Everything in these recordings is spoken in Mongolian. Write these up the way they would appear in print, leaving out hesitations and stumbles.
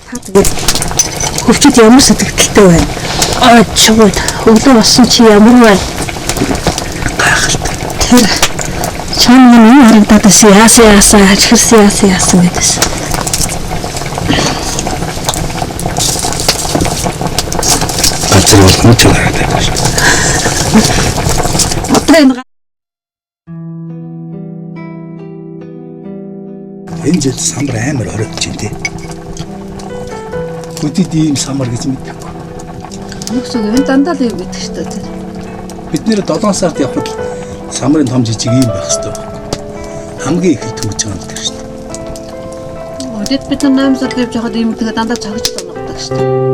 Тэгээд хөвчөд ямар сэтгэлтэй байна. Чууд өглөө болсон чи ямар байна? Гайхалтай. Тэр чам юм харагдаад яасан ажигсан яасан гэдээс. Ганцхан бол ч харагдаад байна шүү. Энэ жил самбар амар оройч юм тий. Хөдөд ийм самбар гэж мэдээгүй. Нүгсөг энэ дандаа л юм гэдэг шүү дээ. Бид нэр 7 сард явхад самбарын том жижиг ийм байх хэрэгтэй байна. Хамгийн их төвж байгаа юм дээр шүү дээ. Өдөд бид 8 сард явж байхад ийм тэгээ дандаа цогж байгаа шүү дээ.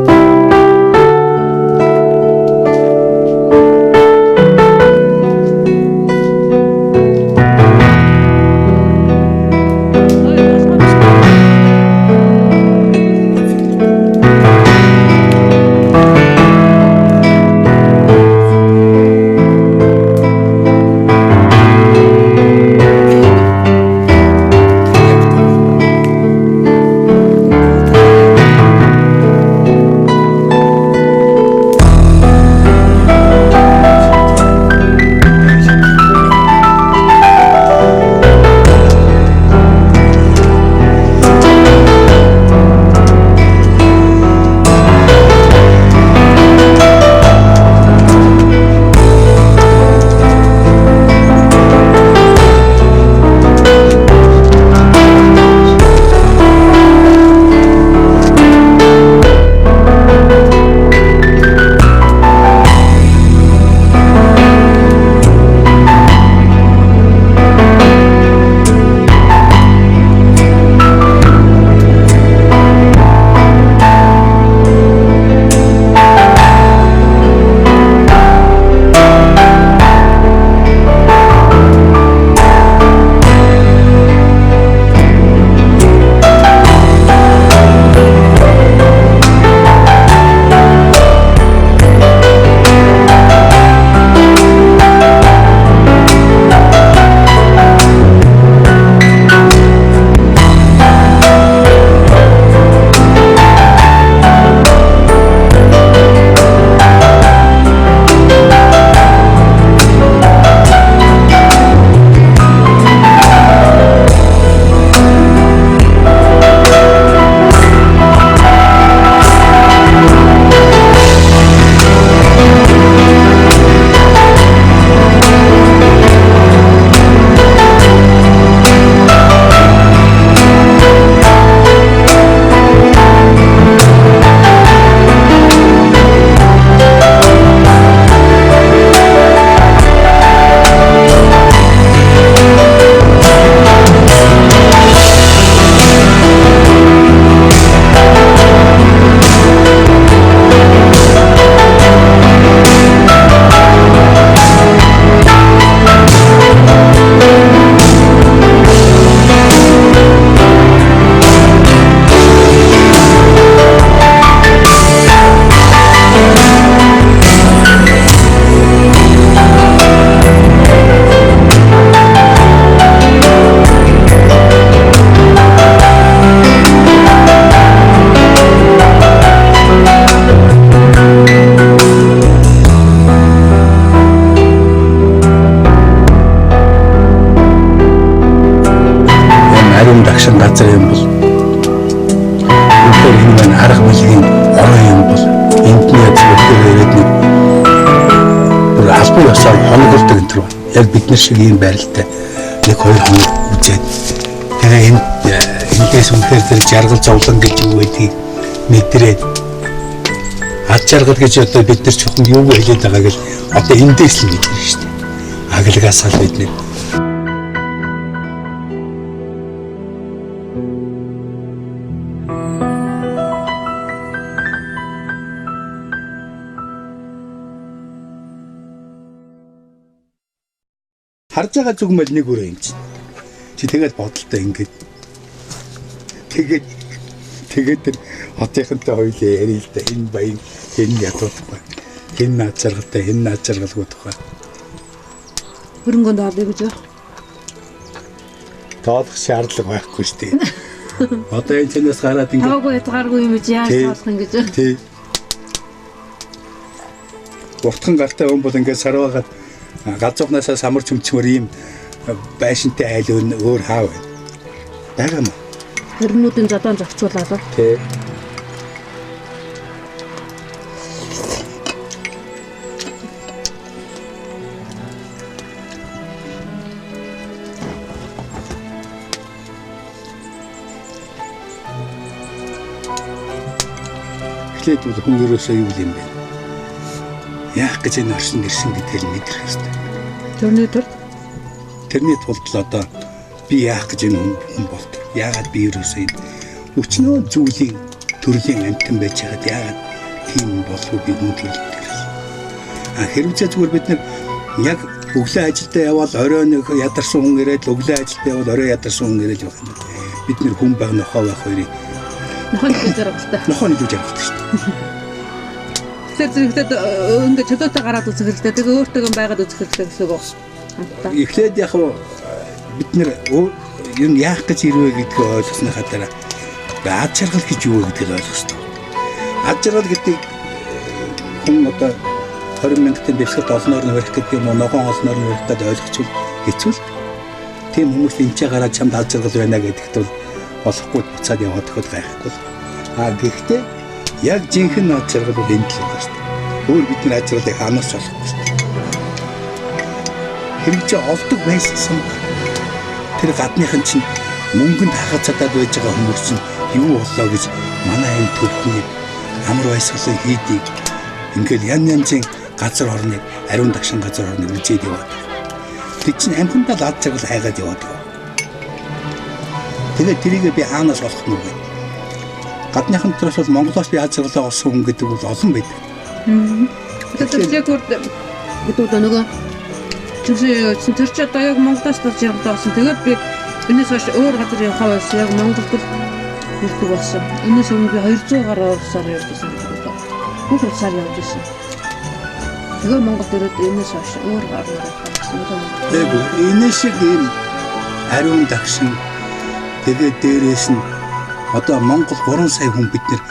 газар юм бол өнөөдөр энэ маань арга биеийн орон юм бол эндний зөвлөлтөөр ирээд нэг бүр албан ёсоор хоногддог энэ төр яг бид нар шиг ийм байралтай нэг хоёр хоног үзээд тэгээ эндээс үнэхээр тэр жаргал зовлон гэж юу гэдгийг мэдрээд ад жаргал гэж одоо бид нар чухам юу хэлээд байгааг л одоо эндээс л мэдэрнэ шүү дээ. Аглагаас л бид нэг харж байгаа зүг мэл нэг өрөө юм чинь. Чи тэгээд бодолтой ингээд тэгээд тэр хотынхантай хоёулаа ярил л да энэ баян энэ ядуудахгүй. Энэ наад жаргалтай энэ наад жаргалгүй тухай. Хөрөнгөнд ордог гэж юу? Тоолох шаардлага байхгүй шүү дээ. Одоо энэ цэнэс гараад ингээд Таваагүй ятгааргүй юм чи яаж Тий. таалах юм гэж. тий. Уртхан гартай хүн бол ингээд сарваагаад галзуухнасаа самарч өмчмөр ийм байшинтай айл өөр хаа байна. Бага маа. Хөрнүүдийн зодон зохицуулаад. Тий. Эхлээд бол хүн ерөөсөө юу юм бэ? Яах гэж энэ орсон ирсэн гэдгийг мэдрэх хэрэгтэй. Төрний төр Тэрний тулд л одоо би яах гэж энэ хүн болт. Яагаад би ерөөсөө энэ өчнөө зүйлийн төрлийн амтан байж хаад яагаад тийм болов уу би нүдэл. Хэрвээ зүгээр бид нар яг өглөө ажилдаа явбал орой нэг ядарсан хүн ирээд өглөө ажилдаа явбал орой ядарсан хүн ирээд явах юм. Бид нэр хүн баг нохоо байх хоёрыг нохооны зэрэгтэй. нохооны дүү жаргалтай шүү дээ. Тэр зэрэгтэй ингээд чөлөөтэй гараад үзэх хэрэгтэй. Тэгээ өөртөө байгаад үзэх хэрэгтэй гэсэн үг. Хамтдаа. Эхлээд яг бид нэр юм яах гэж ирвэ гэдгийг ойлгосныхаа дараа ад жаргал гэж юу вэ гэдгийг ойлгох хэрэгтэй. Ад жаргал гэдэг хүн одоо 20 мянган дэвсгэрт олноор нь барих гэдэг юм уу, ногоон олноор нь барих гэдэг ойлгочихвол хэцүү л. Тийм хүмүүс эмчээ гараад чамд ад жаргал байна гэдэгт бол болохгүй буцаад яваад өгөхөд гайхгүй. Гэхдээ яг жинхэнэ ад жаргал бол энд л байна шүү дээ. Өөр бидний ад жаргалыг хаанаас ч олохгүй шүү дээ. Хэрэг чи олдог байсан тэр гадныхан чинь мөнгөнд хахацаад байж байгаа хүмүүс чинь юу боллоо гэж манай энэ төвхний амар баясгалан хийдийг ингээл янзын газар орныг ариун дагшин газар орныг үзээд яваад. Тэг чинь амхандаа лад цагл хайгаад яваад. Тэгээд тэрийг би хаанаас олох нь вэ? Гадныхан төрөөс бол Монголоос би аз жаргалаа олсон хүн гэдэг бол олон байдаг. Тэгээд бүрд гэдэг нөгөө Тэгсэн тэр чи одоо яг Монголоос л жаргалаа олсон. Тэгээд би энэс хойш өөр газар явахаа байсан. Яг Монголд л ирдэг болсон. Энэс өмнө би 200 гаруй сар явжсэн. Бүх сар явжсэн. Тэгээ Монголд ирээд энэс хойш өөр газар явсан. Тэгээд энэ шиг ийм ариун дагшин тэгээд дээрээс нь одоо Монгол 3 сая хүн бид нэр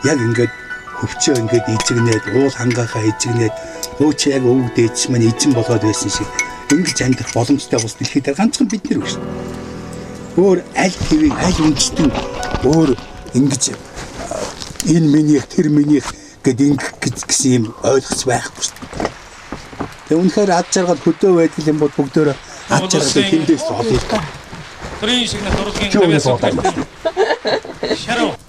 яг ингээд хөвчөө ингээд эзэгнээд уул хангаахаа эзэгнээд өөч яг өвөг дээдс маань эзэн болоод байсан шиг ингэж амьдрах боломжтой бус дэлхийд дээр ганцхан бид нар шүү. Өөр аль хэвийн аль үндэстэн өөр ингэж энэ минийх тэр минийх гэд ингэх гэсэн юм ойлгоц байхгүй шүү. Тэгээ үнэхээр ад жаргал хөдөө байдаг юм бол бүгдөө ад жаргалыг хиндээс олъё. Төрийн шиг на дургийн тавьяас. Шарав.